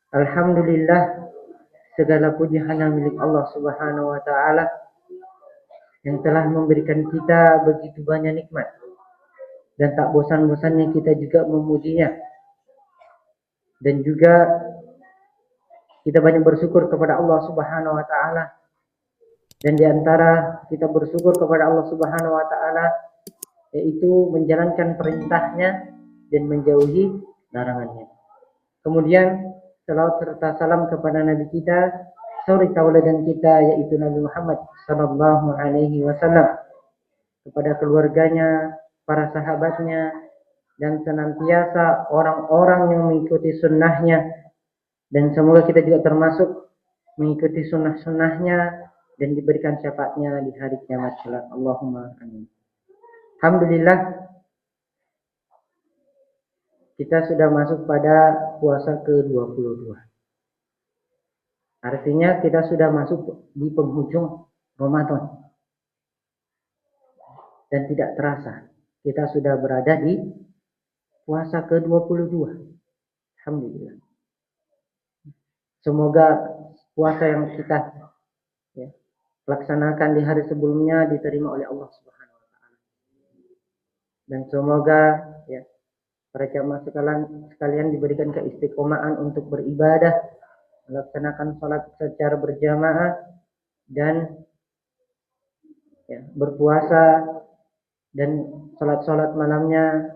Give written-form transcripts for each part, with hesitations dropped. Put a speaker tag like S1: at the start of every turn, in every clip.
S1: Alhamdulillah, segala puji hanya milik Allah Subhanahu wa taala yang telah memberikan kita begitu banyak nikmat dan tak bosan-bosannya kita juga memujinya, dan juga kita banyak bersyukur kepada Allah Subhanahu wa taala, dan di antara kita bersyukur kepada Allah Subhanahu wa taala yaitu menjalankan perintahnya dan menjauhi larangannya. Kemudian salawat serta salam kepada Nabi kita, suri tauladan kita yaitu Nabi Muhammad sallallahu alaihi wasallam, kepada keluarganya, para sahabatnya, dan senantiasa orang-orang yang mengikuti sunnahnya, dan semoga kita juga termasuk mengikuti sunnah-sunnahnya dan diberikan syafaatnya di hari kiamat kelak. Allahumma amin. Alhamdulillah, kita sudah masuk pada puasa ke-22. Artinya kita sudah masuk di penghujung Ramadan. Dan tidak terasa kita sudah berada di puasa ke-22. Alhamdulillah. Semoga puasa yang kita laksanakan di hari sebelumnya diterima oleh Allah Subhanahu wa taala. Dan semoga para jamaah sekalian diberikan keistiqomahan untuk beribadah, melaksanakan salat secara berjamaah, dan berpuasa, dan salat-salat malamnya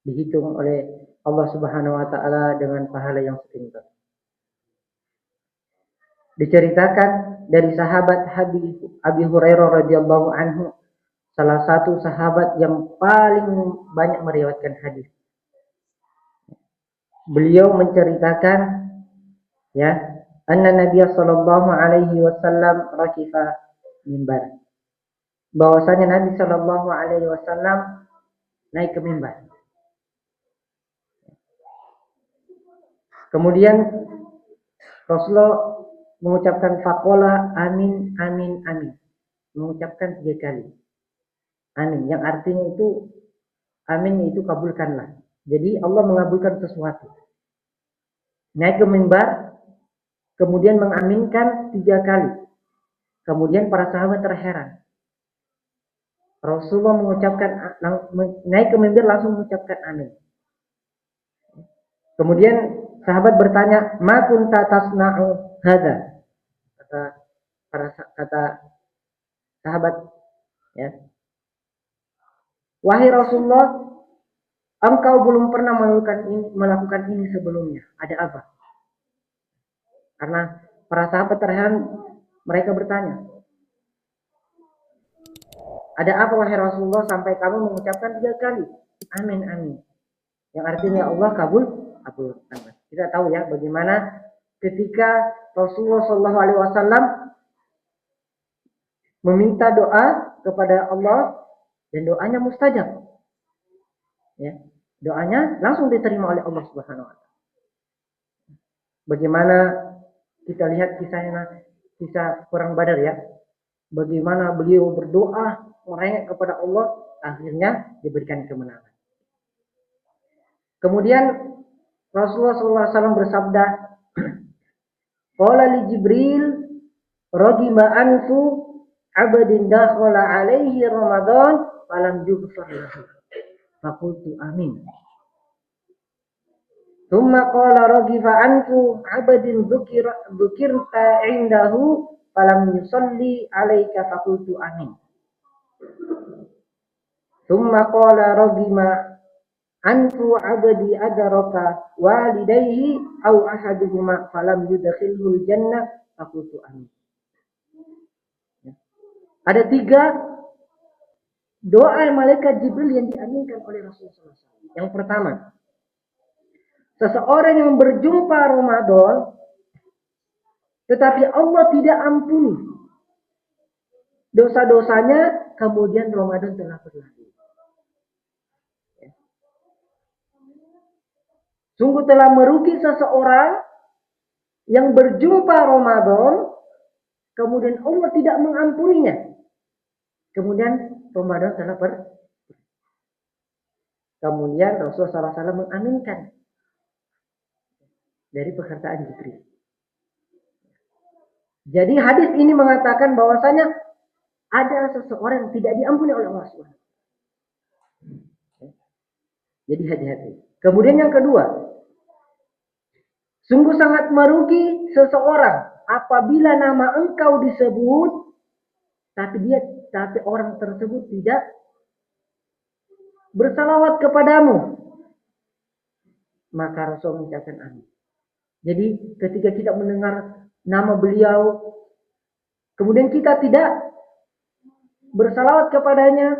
S1: dihitung oleh Allah Subhanahu wa taala dengan pahala yang setimpal. Diceritakan dari sahabat Abi Hurairah radhiyallahu anhu, salah satu sahabat yang paling banyak meriwayatkan hadis. Beliau menceritakan anna Nabi sallallahu alaihi wasallam rakifa mimbar. Bahwasanya Nabi sallallahu alaihi wasallam naik ke mimbar. Kemudian Rasulullah mengucapkan faqala amin amin amin. Mengucapkan 3 kali. Amin, yang artinya itu amin itu kabulkanlah. Jadi Allah mengabulkan sesuatu. Naik ke mimbar, kemudian mengaminkan 3 kali. Kemudian para sahabat terheran. Rasulullah mengucapkan, naik ke mimbar langsung mengucapkan amin. Kemudian sahabat bertanya, ma kunta tasna'u hadza? Kata sahabat, wahai Rasulullah, engkau belum pernah melakukan ini sebelumnya. Ada apa? Karena para sahabat terheran, mereka bertanya, ada apa wahai Rasulullah sampai kamu mengucapkan 3 kali amin amin, yang artinya Allah kabulkan. Kita tahu bagaimana ketika Rasulullah SAW meminta doa kepada Allah dan doanya mustajab. Doanya langsung diterima oleh Allah Subhanahu wa taala. Bagaimana kita lihat kisah perang Badar bagaimana beliau berdoa merengek kepada Allah, akhirnya diberikan kemenangan. Kemudian Rasulullah SAW bersabda, qala li Jibril ragima anfu abadin dakhala alaihi Ramadan falam yughfar lahu. Faqultu amin. Thumma qala ragifa anfu abadin dzukirta indahu falam yusalli alaika faqultu amin. Thumma qala ragima anfu abadi adaraka walidayhi aw ahaduhuma falam yudkhilhul jannah faqultu amin. Ada 3 doa malaikat Jibril yang diaminkan oleh Rasulullah SAW. Yang pertama, seseorang yang berjumpa Ramadan tetapi Allah tidak ampuni dosa-dosanya, kemudian Ramadan telah berlalu. Sungguh telah merugi seseorang yang berjumpa Ramadan, kemudian Allah tidak mengampuninya. Kemudian Ramadan telah Kemudian Rasulullah SAW mengaminkan. dari perkataan Jibril. Jadi hadis ini mengatakan bahwasanya ada seseorang yang tidak diampuni oleh Allah Subhanahu. Jadi hati-hati. Kemudian yang kedua, sungguh sangat merugi seseorang apabila nama engkau disebut, tapi orang tersebut tidak bersalawat kepadamu. Maka Rasul mengucapkan amin. Jadi ketika kita mendengar nama beliau, kemudian kita tidak bersalawat kepadanya,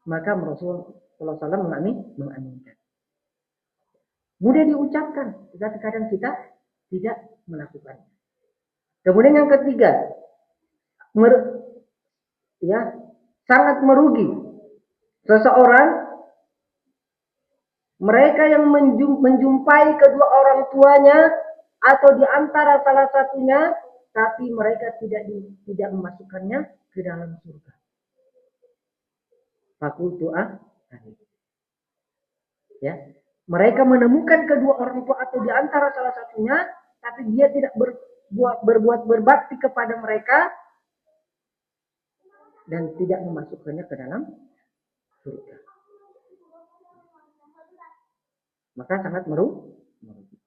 S1: maka Rasulullah SAW mengaminkan. Mudah diucapkan, tetapi kadang kita tidak melakukannya. Kemudian yang ketiga, sangat merugi seseorang mereka yang menjumpai kedua orang tuanya atau di antara salah satunya, tapi mereka tidak memasukkannya ke dalam surga. Fakultu ya, mereka menemukan kedua orang tua atau di antara salah satunya, tapi dia tidak berbuat berbakti kepada mereka dan tidak memasukkannya ke dalam surga. Maka sangat merugi.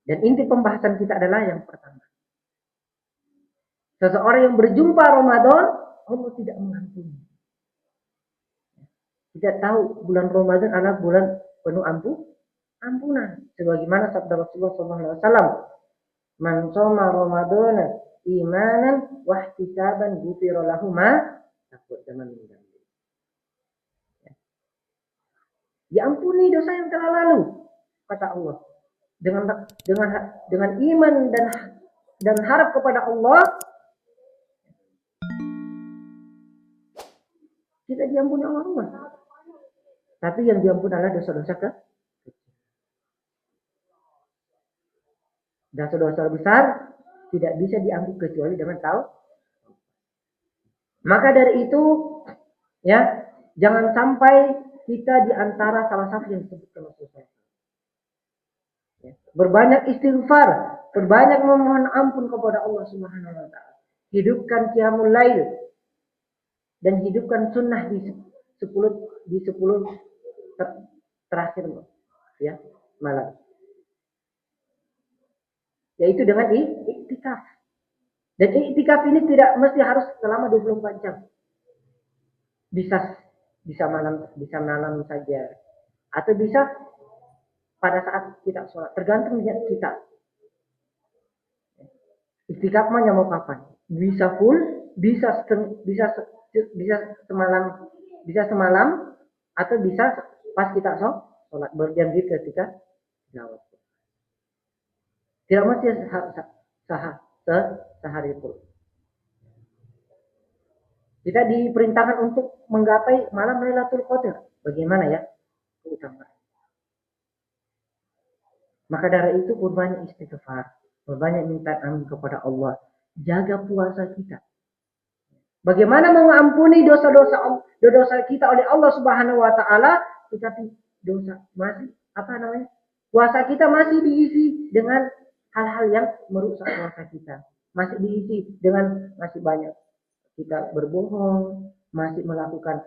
S1: Dan inti pembahasan kita adalah yang pertama. Seseorang yang berjumpa Ramadan, Allah tidak mengampuni. Kita tahu bulan Ramadan adalah bulan penuh ampunan. Sebagaimana sabda Rasulullah SAW, "Man shoma Ramadana imanan wa ihtisaban ghufira lahu ma taqaddama min dhanbi." Diampuni dosa yang telah lalu, kata Allah. Dengan iman dan harap kepada Allah, kita diampuni oleh Allah. Tapi yang diampuni adalah dosa-dosa dosa-dosa besar tidak bisa diampuni kecuali dengan tahu. Maka dari itu, ya, jangan sampai kita di antara salah satu yang disebutkan Rasulullah. Berbanyak istighfar, berbanyak memohon ampun kepada Allah Subhanahu wa taala. Hidupkan qiyamul lail dan hidupkan sunnah di 10 terakhir ya malam. Yaitu dengan iktikaf. Dan iktikaf ini tidak mesti harus selama 24 jam. Bisa malam saja atau bisa pada saat kita sholat, tergantung niat kita. Iktikaf mah mau kapan? Bisa full, bisa semalam atau bisa pas kita sholat berjam ketika jawab. Tidak mesti sehari full. Kita diperintahkan untuk menggapai malam Lailatul Qadar. Bagaimana ya keutamaan? Maka dari itu berbanyak istighfar, berbanyak minta amin kepada Allah, jaga puasa kita. Bagaimana mengampuni dosa kita oleh Allah Subhanahu wa taala, tetapi puasa kita masih diisi dengan hal-hal yang merusak puasa kita. Masih diisi dengan masih banyak kita berbohong, masih melakukan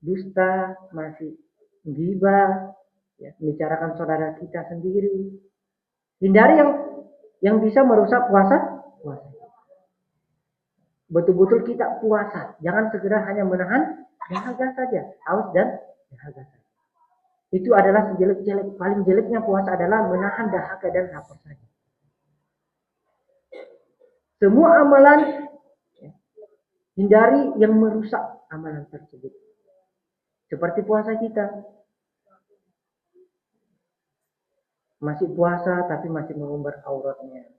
S1: dusta, masih ghibah, ya, membicarakan saudara kita sendiri. Hindari yang bisa merusak puasa. Betul-betul kita puasa, jangan segera hanya menahan dahaga saja, haus dan dahaga saja. Itu adalah paling jeleknya puasa adalah menahan dahaga dan lapar saja. Semua amalan hindari yang merusak amalan tersebut. Seperti puasa kita. Masih puasa tapi masih mengumbar auratnya.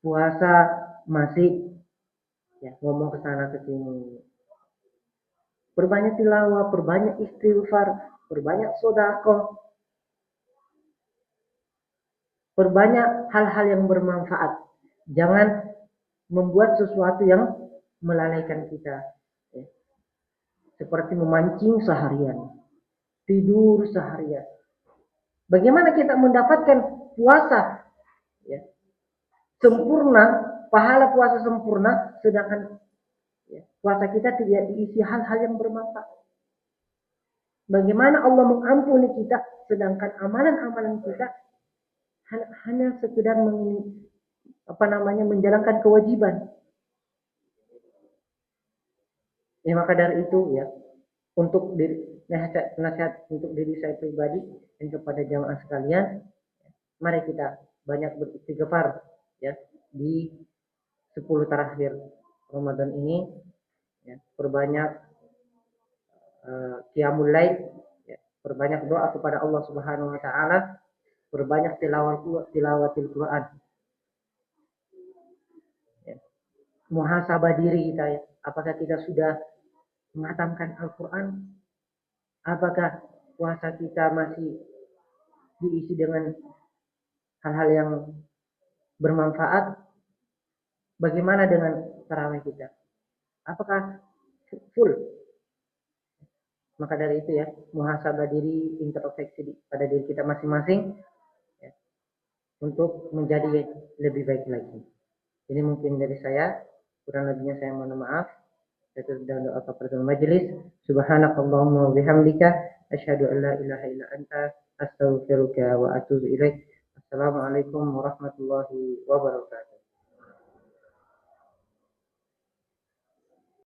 S1: Puasa masih ngomong ke sana ke sini. Perbanyak tilawah, perbanyak istighfar, perbanyak sedekah. Perbanyak hal-hal yang bermanfaat. Jangan membuat sesuatu yang melalaikan kita. Seperti memancing seharian, tidur seharian, Bagaimana kita mendapatkan puasa ya, sempurna, pahala puasa sempurna, sedangkan ya, puasa kita tidak diisi hal-hal yang bermanfaat. Bagaimana Allah mengampuni kita, sedangkan amalan-amalan kita hanya sekedar menjalankan kewajiban. Ya maka dari itu ya, untuk nasihat untuk diri saya pribadi dan kepada jamaah sekalian, mari kita banyak beristighfar ya di 10 terakhir Ramadan ini ya, perbanyak qiyamul lail ya, perbanyak doa kepada Allah Subhanahu wa taala, perbanyak tilawatil Quran ya. Muhasabah diri kita ya, apakah kita sudah mengatamkan Al-Quran, apakah puasa kita masih diisi dengan hal-hal yang bermanfaat, bagaimana dengan tarawih kita, apakah full. Maka dari itu ya, muhasabah diri, introspeksi pada diri kita masing-masing ya, untuk menjadi lebih baik lagi. Ini mungkin dari saya, kurang lebihnya saya mohon maaf. Itu sudah doa kafaratul majelis. Subhanakallahumma wa bihamdika asyhadu an la ilaha illa anta astaghfiruka wa atubu ilaik. Assalamualaikum warahmatullahi wabarakatuh.